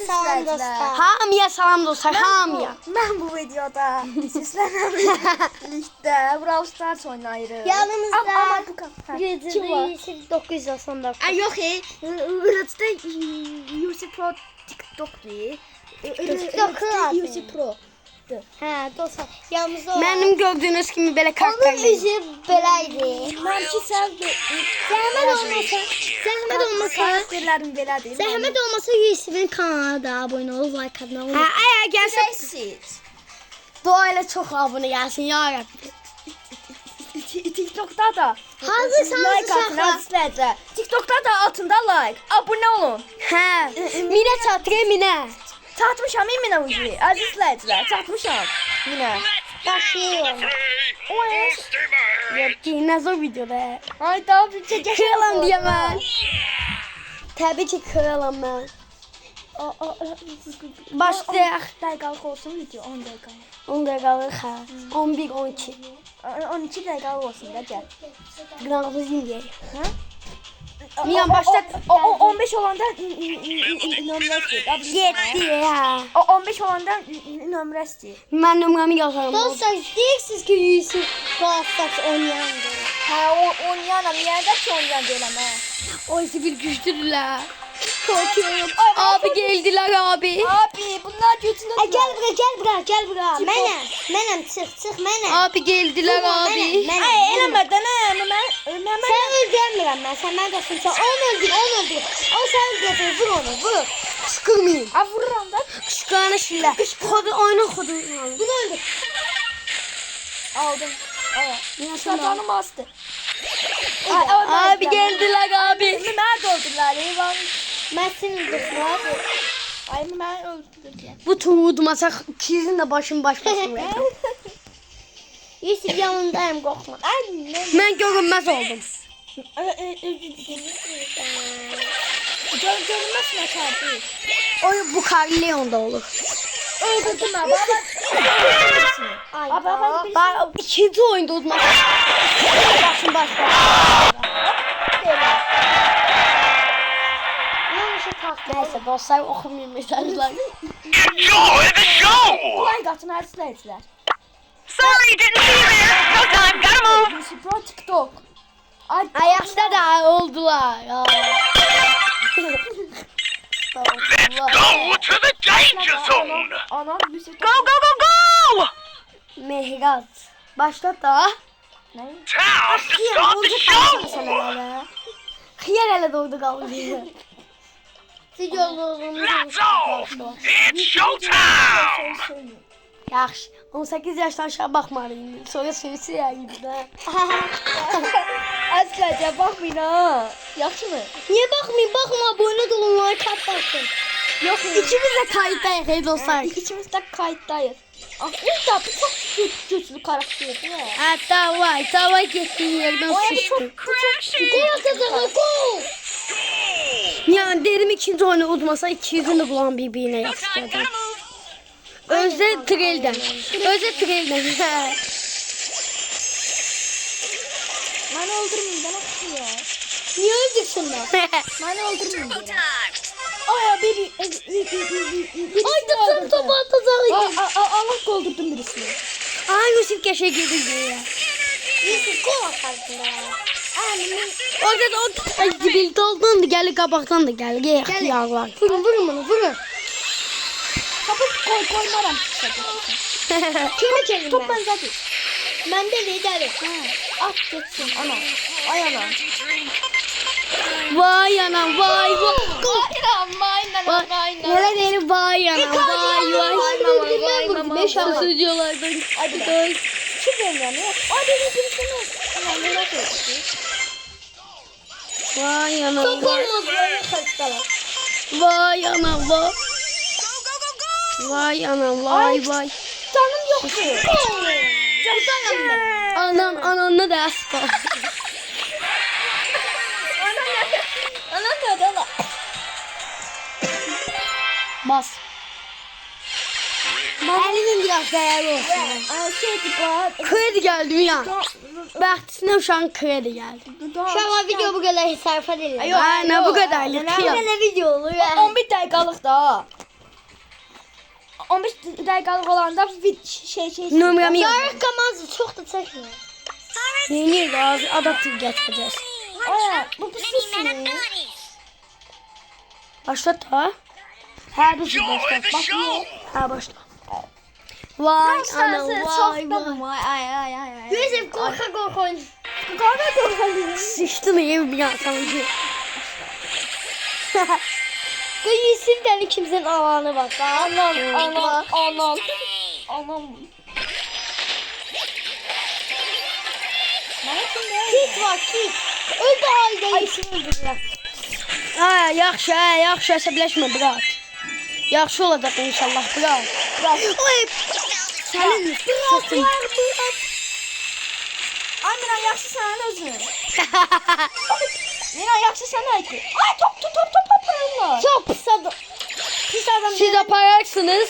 salam dostlar. Hamıya salam dostlar, hamıya. Mən bu videoda sizlərlə Brawl Stars oynayırıq. Yanımızda Amma bu kim var? Yusuf 999. Ay yox, Ürətdə Yusuf Pro TikTok-dur. TikTok-u adı. Yusuf Pro. Hə, dostlar. Yanımızda olan. Mənim gördüyünüz kimi belə Onun karakterli. üzü beləydi. Mənki sən Zəhmət olmasa, zəhmət olmasa, karakterlərim belədir. zəhmət olmasa Yusuf'un kanalına da abunə ol, like atmayı Hə, unutmayın. əgər gəlsə Səsiz. dua ilə çox abunə gəlsin ya Rəbbi. TikTok'da da Hazırsanız like atın uşaqlar. izləyicilər. TikTok'da da altında like, abunə olun. Hə, minə çatır minə. Çatmışam minə ucu. Əziz izləyicilər, çatmışam minə. Başlayalım. Dinozor videoda. Ay da bir çəkək. Kralam diye mən. Təbii ki kralam mən. Başlayaq. Dəqiqəlik olsun video 10 dəqiqə. 10 dəqiqəlik hə. 11, 12. 12 dəqiqəlik olsun da gəl. Qırağımız indiyək. Niyə başda 15 olanda nömrə istəyir. 7 hə. O 15 olanda nömrə istəyir. Mən nömrəmi yazarım. Dostlar, deyirsiniz ki Yusuf Brawl oynayandır. Hə, oynayanam. Yerdə ki oynayan deyiləm hə. Oysa bir güçlüdürlər. Korkuyorum. Abi geldiler abi. Abi, bunlar götündə. Gel bura. Mənəm, çıx, mənəm. Abi geldiler abi. Ay, eləmədən mən Sen öldürmürəm mən, sən mən dostum. Onu öldür. O sen öldür, vur onu, vur. Kışkırmayın. A vururam da. Kışkırana şiller. Kodu oyna kodu. Bunu öldür. Aldım. Aya. Nasıl Şatanım astı. Abi geldiler abi. Mən öldürdülər. Eyvah. Mən seni öldürdüm abi. Ay, mən öldürdülər. Bu tuğu udmasak ikizin de başım başlasın. Yusuf yanındayım, qorxma. Ay, Ben görünmez oldum. görünməz nətərdir. O bu Carleon'da olur. Öldürdüm ha. Baba. Ay, Baba, Ben ikinci oyunda udmasak. Başım başlasın. yanlışı taxtım. Neyse dostlar okumayayım mesajlar. Enjoy the show! Kolay qatın hər izləyicilər. Sorry, didn't see you there. No time, gotta move. Yusuf Pro TikTok. Ay, Ayakta da oldular. Ya. Go to the danger zone! Anam Yusuf Go, go, go, go! Mehraz. Başlat da. Ne? Time to start the show! Hıyar hele doğdu kaldı. Siz yolluğunuzu That's all! It's showtime! Yaxşı. 18 yaşdan aşağı baxmalıyım. Sonra sürüsü ya gibi de. Əsləcə baxmayın ha. Yaxşı mı? Niye bakmayın? Bakma, abone olun, like atmasın. Yox. İkimiz de kayıttayız hey dostlar. İkimiz də kayıtdayız. İlk da bu çox güclü karakterdir. Davay getdiğin yerden sıçtı. Gol atacağım, gol. Yani derim ikinci oyunu udmasa 200'ün de kulağın birbirine yapıştırdı. Özde Trel'den. Məni öldürməyin, bana ya. Niye öldürsün lan? Məni öldürməyin deyirəm. Ay, bir Ay dıksın topu atacağım. Allah öldürdüm birisini. Aa Yusuf Keşe girdi diye. Yusuf gol atarsın da. Orada da o dibildi olduğundan da geldi kabaktan da geldi. Yağlar. Vurun bunu, vurun. Kapı koymaram. Kimi Top ben? ben zaten. Ben de liderim. At geçsin ana. Ay ana. Vay anam vay vay. Aynen. Neler diyelim vay anam vay vay. Ben vurdum. 5 aldım. Stüdyolardan. Hadi be. Kim benim yani? Ay benim birisini. Ulan ne yapıyorsun? Vay anam Top vay. olmaz böyle kaçtalar. Vay anam vay. Vay anam vay vay. Canım yoktu. Ananla da asla. Ana nerede lan? Bas. Elinin biraz değerli olsun. Ay şeydi bu. Kredi geldi mi ya? Baktısına şu an kredi geldi. Şu an video bu kadar sarfa değil. Yok, Aynen bu kadar Bu yetiyor. kadar video olur ya. 11 dakikalık da. 15 dəqiqəlik olanda şey Nömrəmi yaz. Tarık Kamazı çok da çekmiyor. Yeni az adaptör getireceğiz. Aya, bu sizsiniz. Başlat ha. Ha bir şey başlat. Bakıyor. Ha başla. Vay ana vay vay. Vay ay. Yusuf korka korka oynuyor. Korkuyorum. Sıçtım iyi bir insancı. Bu Yusuf deli kimsenin alanı bak. Anam. Kit var kit. Öl daha iyi de Yusuf'u öldürürler. Ha yaxşı əsəbləşmə bırak. Yaxşı olacaq inşallah bırak. Oy. Sənin səsin. Ay Miran yaxşı sənin özün. Miran yaxşı sən aytdı. Ay top Allah. Çok pis adam. Pis adam. Siz apararsınız.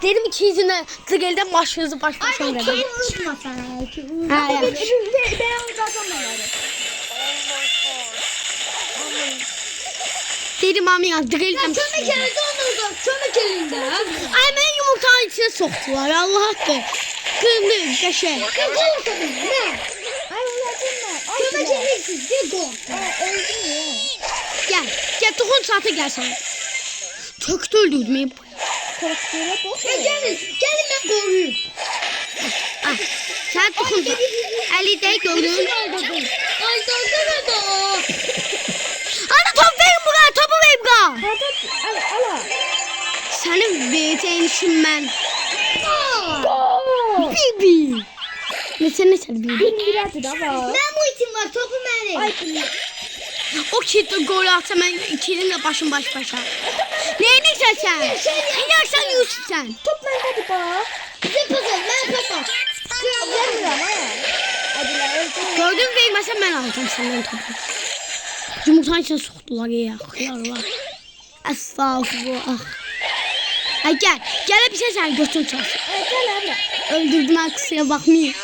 Dedim iki yüzüne tıgelden başınızı baş başa Ay verin. kim vurma sana. Kim Ha ya. Beyaz adamlar. Dedim amiyan tıgelden Kömek elinde onurdu. Kömek elinde. Ay beni yumurtanın içine soktular Allah hakkı. Kırmızı kaşe. Kırgı ortadı. Ne? Ay ulan Kömek elindesiz. Bir gol. öldüm ya. Gel dokun saate gel sen. Töktü öldürdüm hep. Korktuğuna bak. Gelin ben koruyayım. Ah, sen dokun. Ali de gördün. Ay döndürme o. Ana top verin buna topu verin buna. Ala. Senin vereceğin işim ben. Bibi. Ne sen bibi? Bir atı da var. Ben bu itim var. Topu benim. Ay O ki gol atsa ben ikilinle başım baş başa. Neyini sen? Ya sen Yusuf sen. top bende bak. Bize pas at. Ben pas at. Gelmiyorum ha. Hadi lan öldüm. Gördün vermezsen ben alacağım senden topu. Yumurtanın içine soktular ya. Kıyarlar. Estağfurullah. Ay gel. Gel bir şey sen götür çalsın. Ay gel abla. Öldürdüm ben kusura bakmayın.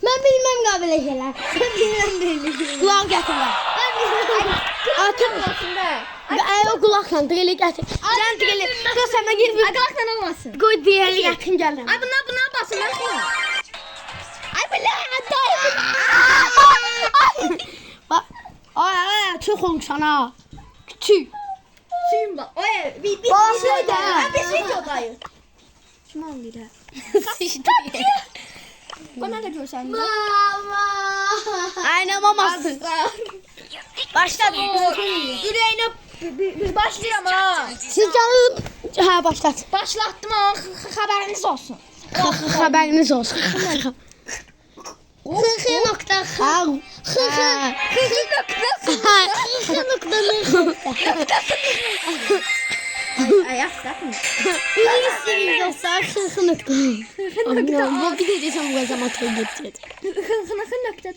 Ben bilmem kabile şeyler. Ben bilmem. Kulak getir lan. Atın. Ay o kulakla direli getir. Gel direli. Kız sana gir bir. Aklaktan olmasın. Koy direli getir gel. Ay buna basın ben sana. Ay bak. Ay çok olmuş ana. Küçük. Şimdi bak. Oy bir Basın da. Biz videodayız. Şuman bir de. Bana da görsen. Aynen maması. Başladı. Yüreğine başlayalım ha. Siz canım. Ha başlat. Başlattım ha. Haberiniz olsun. Haberiniz olsun. Hıhı nokta. Ha. Hıhı nokta. Ay yapsak mı? İyisiniz dostlar. Hıhı nokta. Bu bir de desem bu zaman toy geçecek. Nokta.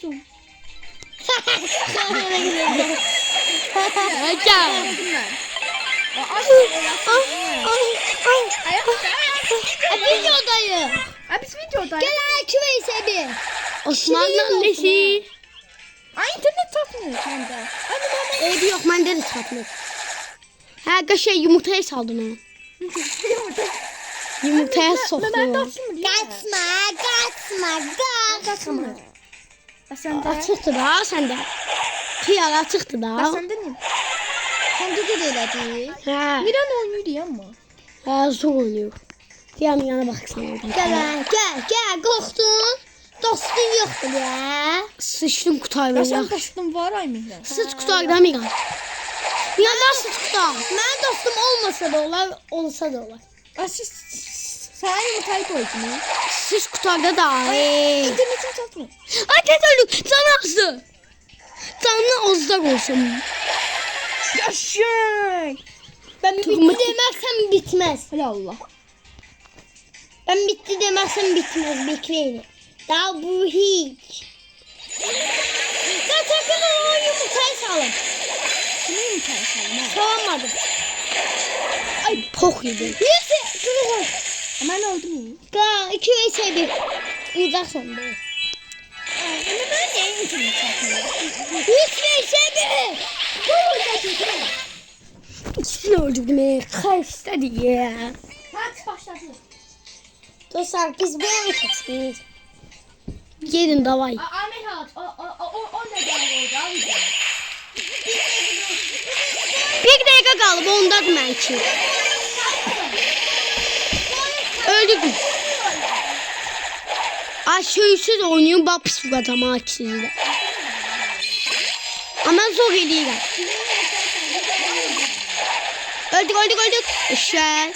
Gel. Videodayım. Ay biz videodayız. Gel ay küveyi sebi. Osman'ın annesi. Ay internet takmıyor sende. Evde yok bende de satmıyor. Ha şey yumurtaya saldın onu. Yumurtaya soktun Ben de onu. açayım mı? Kaçma. Sen de. Açıktı da sende. Kıyar açıktı da. Sen de mi? Sen de değil. Ha. Miran oynuyor diye ama. Ha zor oynuyor. Diğer yana bak sen oradan. Gel korktun. Dostun yoktu ya. Sıçtım kutay Ya ben sen ya. dostun var ay Miran. Sıç kutay da Miran. Miran sıç kutay. Ben dostum olmasa da olar, olsa da olar. Ay siz sen yumurtayı koydun ha. Sıç kutayda da. İnternetim takmıyor. Ay tez öldük. Canı azdı. Canlı azdak olsun. Yaşay. Ben bitti demezsem bitmez. Hay Allah. Ben bitti demezsem bitmez. Bekleyin. Daha bu hiç. Ya sakın o yumurtayı salın. Kimin yumurtayı salın? Salamadım. Ay pok yedi. Yüzü. Şunu koy. Ama ne oldu mu? Gal 2 ve 1. Uyuyacaksın böyle. Ama ben de internet takmıyor. 3 ve 1. İkisini öldürdüm. Kaçtı diye. Hadi başladı. Dostlar biz buraya kaçırız. Gelin davay. Ahmet Haç. O ne geldi abi? Bir dakika kaldı. Ondan belki. Öldürdüm. Aşağısız oynuyor. Bak pis bu adamı açsızda. Ama zor geliyor. Öldük. İşte.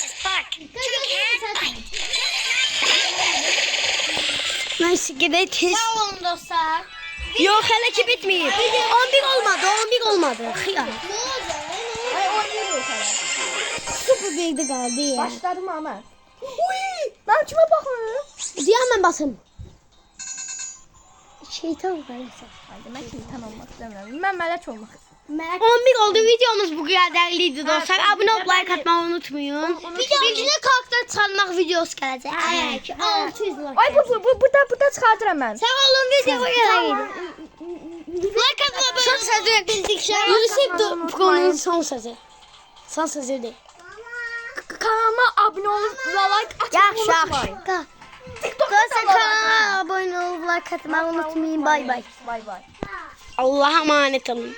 Neyse gidelim. Sağ olun dostlar. Yok hele ki bitmiyor. 11 olmadı. Hıyar. Ay oynuyoruz hala. Sıfır birde kaldı ya. Başladım ama. Ben kime bakıyorum? Diyemem basın. Şeytan varsa. Demek ki tam olmak istemiyorum. Ben melek olmak. 11 oldu videomuz bu kadar değerliydi dostlar. Abone olup like atmayı unutmayın. Videomuzda karakter çalmak videosu gelecek. Evet. 600 like. Ay bu da çıkartırım ben. Sağ olun videoya like atmayı Son sözü bildikçe. Yusuf Pro'nun son sözü. Son sözü değil. Kanalıma abone olup like atmayı unutmayın. Dostlar kanala abone olup like atmayı unutmayın. Bay bay. Bay bay. Allah'a emanet olun.